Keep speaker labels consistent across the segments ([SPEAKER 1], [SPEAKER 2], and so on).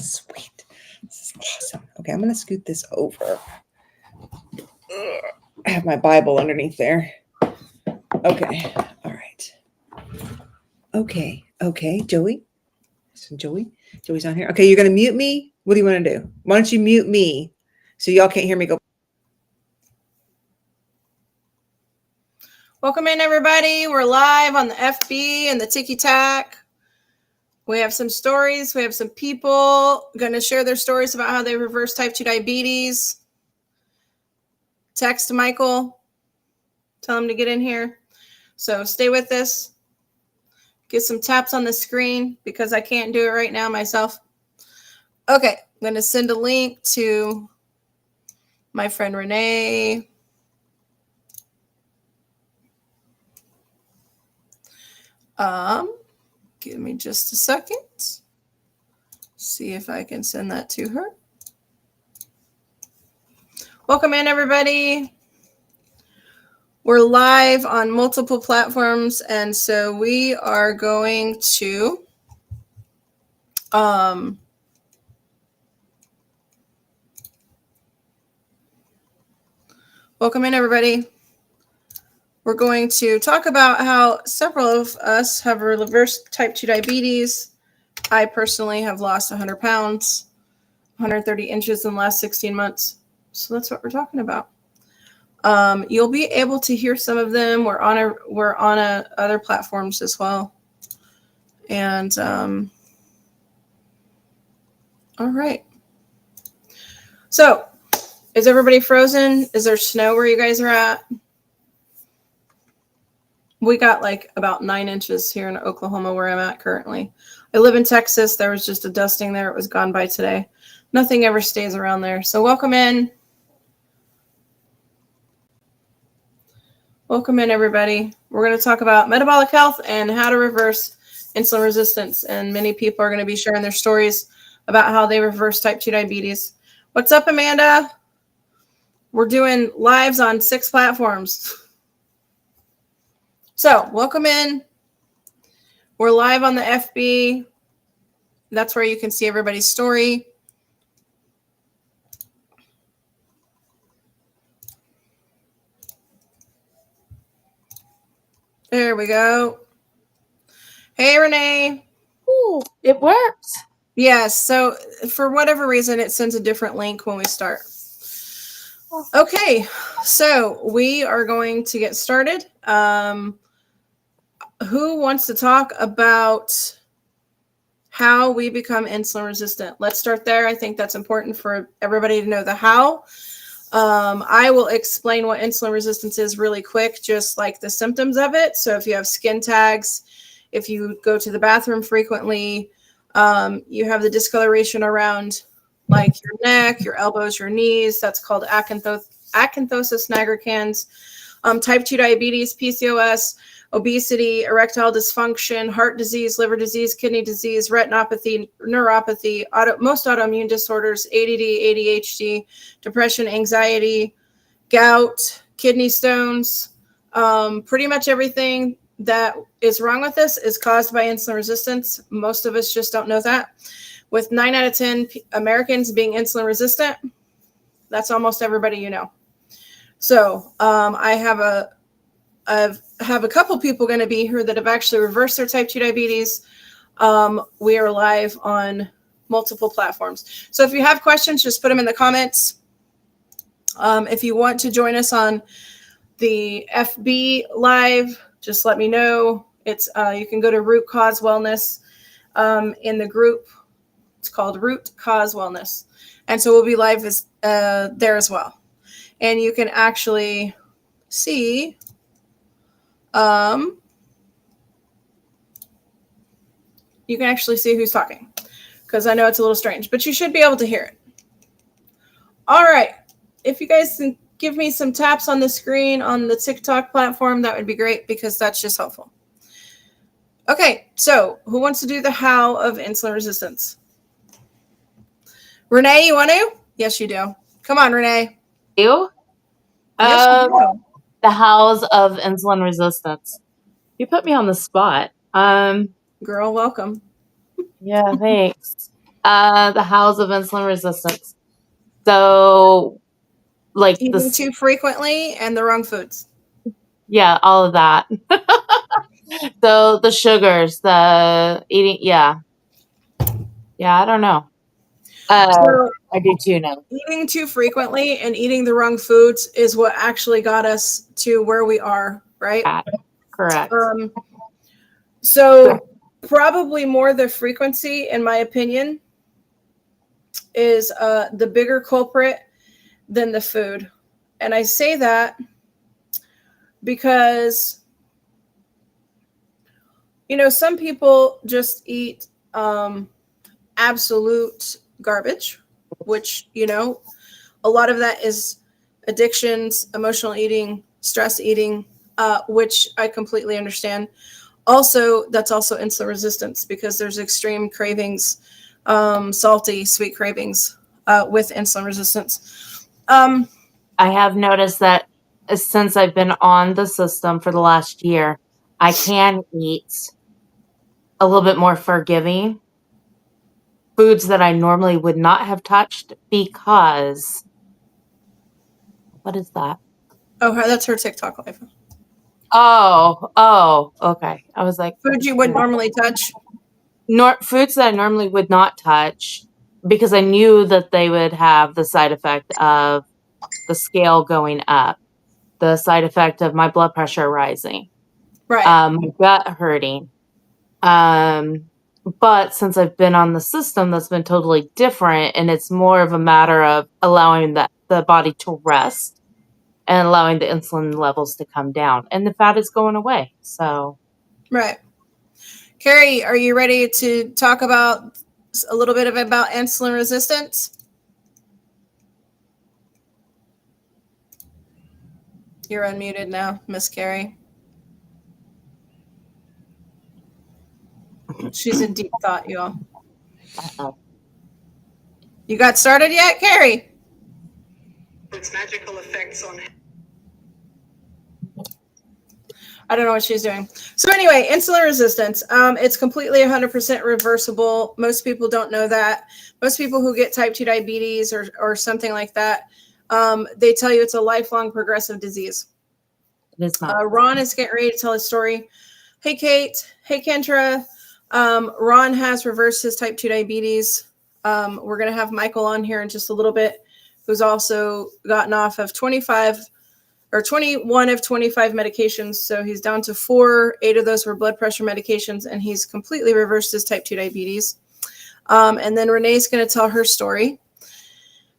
[SPEAKER 1] Sweet. This is awesome. Okay, I'm going to scoot this over. I have my Bible underneath there. Okay. All right. Okay. Joey. So Joey's on here. Okay, you're going to mute me. What do you want to do? Why don't you mute me so y'all can't hear me go?
[SPEAKER 2] Welcome in, everybody. We're live on the FB and the Tiki Tac. We have some stories. We have some people going to share their stories about how they reverse type 2 diabetes. Text Michael. Tell him to get in here. So stay with us. Get some taps on the screen because I can't do it right now myself. Okay, I'm going to send a link to my friend Renee. Give me just a second. See if I can send that to her. Welcome in, everybody. We're live on multiple platforms, and so we are going to welcome in, everybody. We're going to talk about how several of us have reversed type 2 diabetes. I personally have lost 100 pounds, 130 inches in the last 16 months. So that's what we're talking about. You'll be able to hear some of them. We're on other platforms as well. And all right. So is everybody frozen? Is there snow where you guys are at? We got like about 9 inches here in Oklahoma where I'm at currently. I live in Texas. There was just a dusting there. It was gone by today. Nothing ever stays around there. So welcome in. Welcome in, everybody. We're going to talk about metabolic health and how to reverse insulin resistance. And many people are going to be sharing their stories about how they reverse type 2 diabetes. What's up, Amanda? We're doing lives on 6 platforms. So welcome in. We're live on the FB. That's where you can see everybody's story. There we go. Hey, Renee.
[SPEAKER 3] Ooh, it works.
[SPEAKER 2] Yes. So for whatever reason, it sends a different link when we start. Okay. So we are going to get started. Who wants to talk about how we become insulin resistant? Let's start there. I think that's important for everybody to know the how. I will explain what insulin resistance is really quick, just like the symptoms of it. So if you have skin tags, if you go to the bathroom frequently, you have the discoloration around like your neck, your elbows, your knees, that's called acanthosis nigricans, type 2 diabetes, PCOS, obesity, erectile dysfunction, heart disease, liver disease, kidney disease, retinopathy, neuropathy, most autoimmune disorders, ADD, ADHD, depression, anxiety, gout, kidney stones, pretty much everything that is wrong with this is caused by insulin resistance. Most of us just don't know that. With 9 out of 10 Americans being insulin resistant, that's almost everybody you know. So I have a couple people going to be here that have actually reversed their type 2 diabetes. We are live on multiple platforms. So if you have questions, just put them in the comments. If you want to join us on the FB live, just let me know. It's you can go to Root Cause Wellness in the group. It's called Root Cause Wellness. And so we'll be live there as well. And you can actually see who's talking, because I know it's a little strange, but you should be able to hear it. All right. If you guys can give me some taps on the screen on the TikTok platform, that would be great, because that's just helpful. Okay. So who wants to do the how of insulin resistance? Renee, you want to? Yes, you do. Come on, Renee.
[SPEAKER 3] You?
[SPEAKER 2] Yes, you do.
[SPEAKER 3] The hows of insulin resistance. You put me on the spot.
[SPEAKER 2] Girl, welcome.
[SPEAKER 3] Yeah, thanks. The hows of insulin resistance. So, like
[SPEAKER 2] Eating
[SPEAKER 3] this,
[SPEAKER 2] too frequently and the wrong foods.
[SPEAKER 3] yeah, all of that. So the sugars, the eating, yeah, I don't know.
[SPEAKER 2] So
[SPEAKER 3] I do too now.
[SPEAKER 2] eating too frequently and eating the wrong foods is what actually got us to where we are, right?
[SPEAKER 3] Correct.
[SPEAKER 2] So probably more the frequency, in my opinion, is the bigger culprit than the food. And I say that because, some people just eat absolute garbage, which, a lot of that is addictions, emotional eating, stress eating, which I completely understand. Also, that's also insulin resistance because there's extreme cravings, salty, sweet cravings with insulin resistance.
[SPEAKER 3] I have noticed that since I've been on the system for the last year, I can eat a little bit more forgiving foods that I normally would not have touched because what is that?
[SPEAKER 2] Oh, that's her TikTok live.
[SPEAKER 3] Oh, okay. I was like,
[SPEAKER 2] Food you would normally touch.
[SPEAKER 3] foods that I normally would not touch because I knew that they would have the side effect of the scale going up, the side effect of my blood pressure rising,
[SPEAKER 2] Right.
[SPEAKER 3] my gut hurting. But since I've been on the system, that's been totally different, and it's more of a matter of allowing the body to rest and allowing the insulin levels to come down, and the fat is going away. So,
[SPEAKER 2] Right. Carrie, are you ready to talk about a little bit about insulin resistance? You're unmuted now, Miss Carrie. She's in deep thought, y'all.
[SPEAKER 3] uh-oh.
[SPEAKER 2] You got started yet, Carrie?
[SPEAKER 4] Its magical effects on.
[SPEAKER 2] I don't know what she's doing. So anyway, insulin resistance. It's completely 100% reversible. Most people don't know that. Most people who get type 2 diabetes or something like that, they tell you it's a lifelong progressive disease.
[SPEAKER 3] It is not.
[SPEAKER 2] Ron is getting ready to tell his story. Hey, Kate. Hey, Kendra. Ron has reversed his type 2 diabetes. We're going to have Michael on here in just a little bit, who's also gotten off of 21 of 25 medications. So he's down to 4. 8 of those were blood pressure medications, and he's completely reversed his type 2 diabetes. And then Renee's going to tell her story.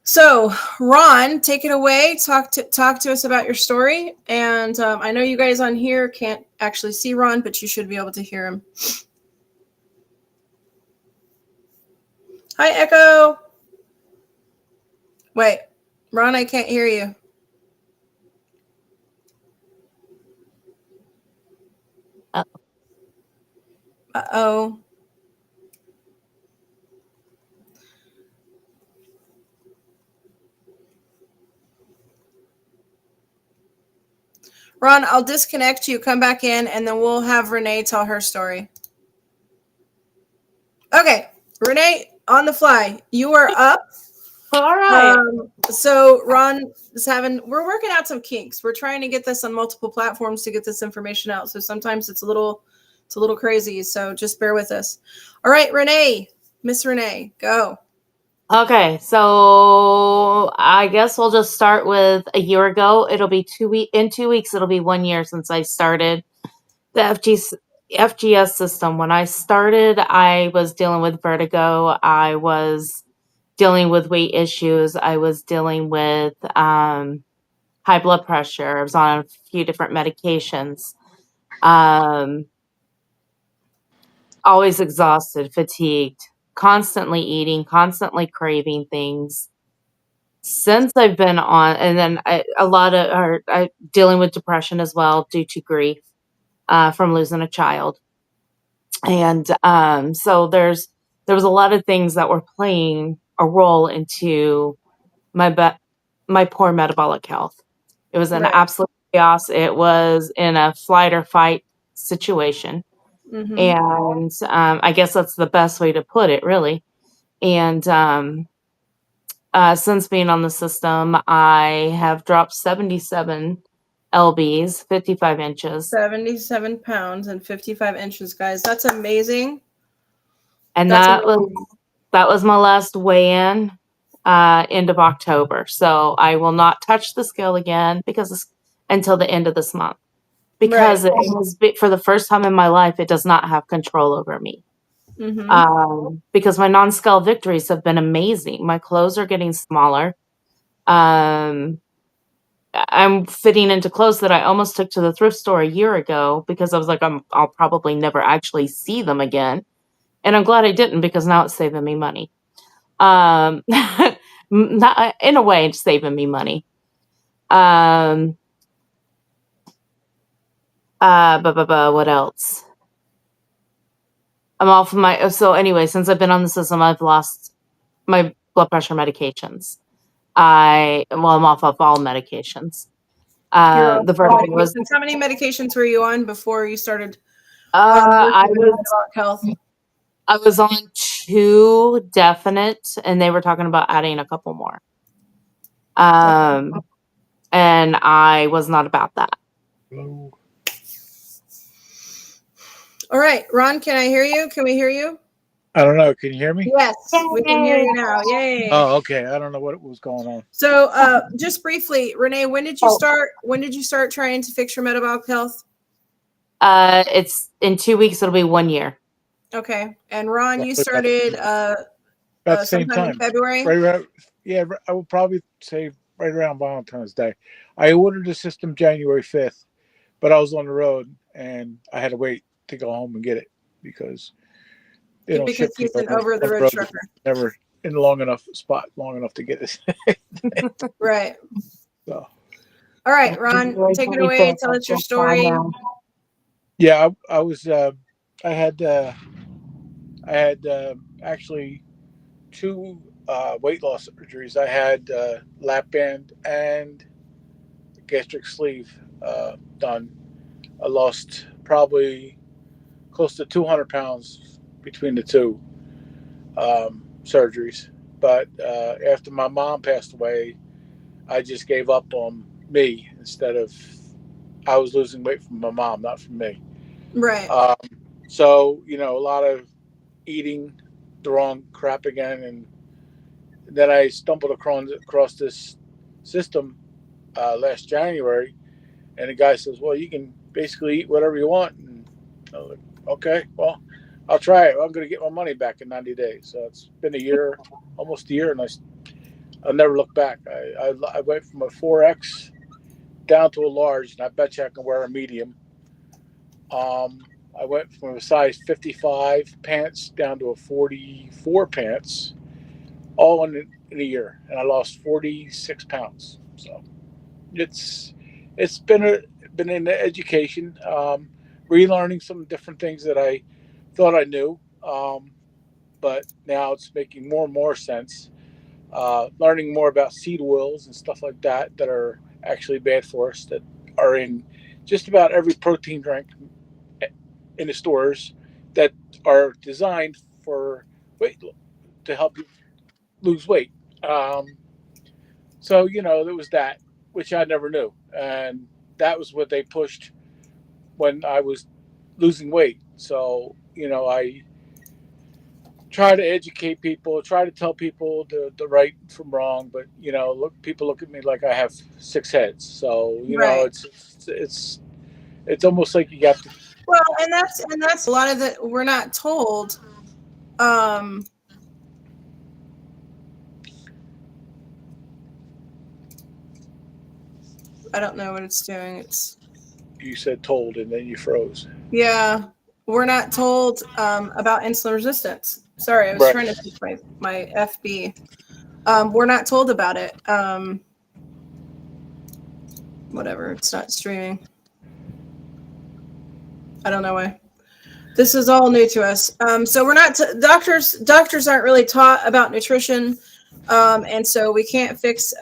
[SPEAKER 2] So Ron, take it away. Talk to us about your story. And I know you guys on here can't actually see Ron, but you should be able to hear him. Hi, Echo. Wait, Ron, I can't hear you. Uh-oh. Ron, I'll disconnect you, come back in, and then we'll have Renee tell her story. Okay, Renee, on the fly, you are up.
[SPEAKER 3] All right.
[SPEAKER 2] So Ron is we're working out some kinks. We're trying to get this on multiple platforms to get this information out. So sometimes it's a little crazy. So just bear with us. All right, Renee, Miss Renee, go.
[SPEAKER 3] Okay, so I guess we'll just start with a year ago. It'll be 2 weeks. In 2 weeks, it'll be 1 year since I started the FGS system. When I started, I was dealing with vertigo. I was dealing with weight issues. I was dealing with high blood pressure. I was on a few different medications. Always exhausted, fatigued, constantly eating, constantly craving things. Since I've been on, and then a lot of dealing with depression as well due to grief from losing a child, and so there was a lot of things that were playing a role into my poor metabolic health. It was an
[SPEAKER 2] Right.
[SPEAKER 3] absolute chaos. It was in a flight or fight situation,
[SPEAKER 2] Mm-hmm.
[SPEAKER 3] and I guess that's the best way to put it, really. And since being on the system, I have dropped 77 lbs, 55 inches.
[SPEAKER 2] 77 pounds and 55 inches, guys. That's amazing.
[SPEAKER 3] And
[SPEAKER 2] That's
[SPEAKER 3] that was my last weigh-in, end of October. So I will not touch the scale again until the end of this month. Because
[SPEAKER 2] Right.
[SPEAKER 3] it has been, for the first time in my life, it does not have control over me. Because my non-scale victories have been amazing. My clothes are getting smaller. I'm fitting into clothes that I almost took to the thrift store a year ago because I was like, I'll probably never actually see them again. And I'm glad I didn't, because now it's saving me money. Not, in a way, it's saving me money. What else? I'm off of so anyway, since I've been on the system, I've lost my blood pressure medications. I'm off of all medications. The verdict was,
[SPEAKER 2] How many medications were you on before you started?
[SPEAKER 3] I
[SPEAKER 2] Metabolic health.
[SPEAKER 3] was on 2 definite, and they were talking about adding a couple more. And I was not about that.
[SPEAKER 5] Hello.
[SPEAKER 2] All right, Ron, can I hear you? Can we hear you?
[SPEAKER 5] I don't know. Can you hear me?
[SPEAKER 2] Yes, we can hear you now. Yay.
[SPEAKER 5] Oh, okay. I don't know what was going on.
[SPEAKER 2] So just briefly, Renee, when did you start trying to fix your metabolic health?
[SPEAKER 3] It's in 2 weeks, it'll be 1 year.
[SPEAKER 2] Okay. And Ron, you
[SPEAKER 5] Roughly
[SPEAKER 2] started
[SPEAKER 5] about the same
[SPEAKER 2] sometime in
[SPEAKER 5] time.
[SPEAKER 2] February?
[SPEAKER 5] Right around, yeah, I would probably say right around Valentine's Day. I ordered the system January 5th, but I was on the road and I had to wait to go home and get it because they don't ship
[SPEAKER 2] Because he's
[SPEAKER 5] to
[SPEAKER 2] an over-the-road trucker.
[SPEAKER 5] Never in a long enough to get it.
[SPEAKER 2] Right.
[SPEAKER 5] So.
[SPEAKER 2] All right, Ron, take it away. Tell us your story.
[SPEAKER 5] Yeah, I was. I had actually 2 weight loss surgeries. I had lap band and gastric sleeve done. I lost probably close to 200 pounds between the 2 surgeries. But after my mom passed away, I just gave up on me instead of I was losing weight from my mom, not from me.
[SPEAKER 2] Right.
[SPEAKER 5] So, a lot of eating the wrong crap again. And then I stumbled across this system last January. And the guy says, well, you can basically eat whatever you want. And I was like, okay, well, I'll try it. I'm going to get my money back in 90 days. So it's been a year, almost a year. And I'll never look back. I went from a 4X down to a large. And I bet you I can wear a medium. I went from a size 55 pants down to a 44 pants, all in a year, and I lost 46 pounds. So it's been an education, relearning some different things that I thought I knew, but now it's making more and more sense. Learning more about seed oils and stuff like that are actually bad for us, that are in just about every protein drink in the stores that are designed for weight to help you lose weight. So there was that, which I never knew, and that was what they pushed when I was losing weight. So I try to educate people, try to tell people the right from wrong, but people look at me like I have 6 heads. So
[SPEAKER 2] Right.
[SPEAKER 5] it's almost like you got to.
[SPEAKER 2] Well, and that's a lot of the we're not told. I don't know what it's doing.
[SPEAKER 5] You said told, and then you froze.
[SPEAKER 2] Yeah, we're not told about insulin resistance. Sorry, I was
[SPEAKER 5] Right.
[SPEAKER 2] trying to fix my FB. We're not told about it. Whatever, it's not streaming. I don't know why. This is all new to us. So we're not doctors aren't really taught about nutrition, and so we can't fix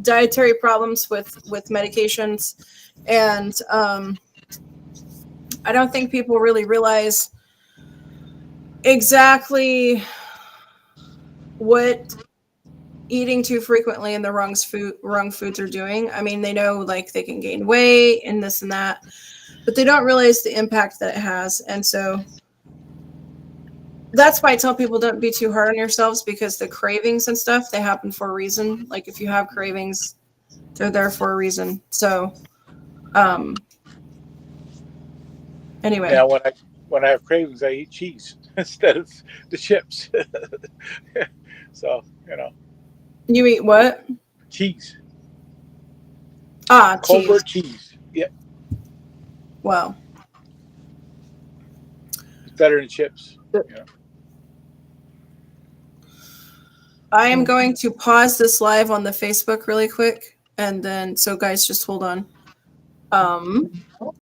[SPEAKER 2] dietary problems with medications, and I don't think people really realize exactly what eating too frequently and the wrong foods are doing. I mean, they know like they can gain weight and this and that, but they don't realize the impact that it has. And so that's why I tell people don't be too hard on yourselves, because the cravings and stuff, they happen for a reason. Like if you have cravings, they're there for a reason. So anyway.
[SPEAKER 5] Now, when I have cravings, I eat cheese instead of the chips. So,
[SPEAKER 2] You eat what?
[SPEAKER 5] cheese,
[SPEAKER 2] Ah,
[SPEAKER 5] Colbert
[SPEAKER 2] cheese.
[SPEAKER 5] cheese. Yeah,
[SPEAKER 2] Wow.
[SPEAKER 5] it's better than chips.
[SPEAKER 2] I am going to pause this live on the Facebook really quick. And then, so guys, just hold on.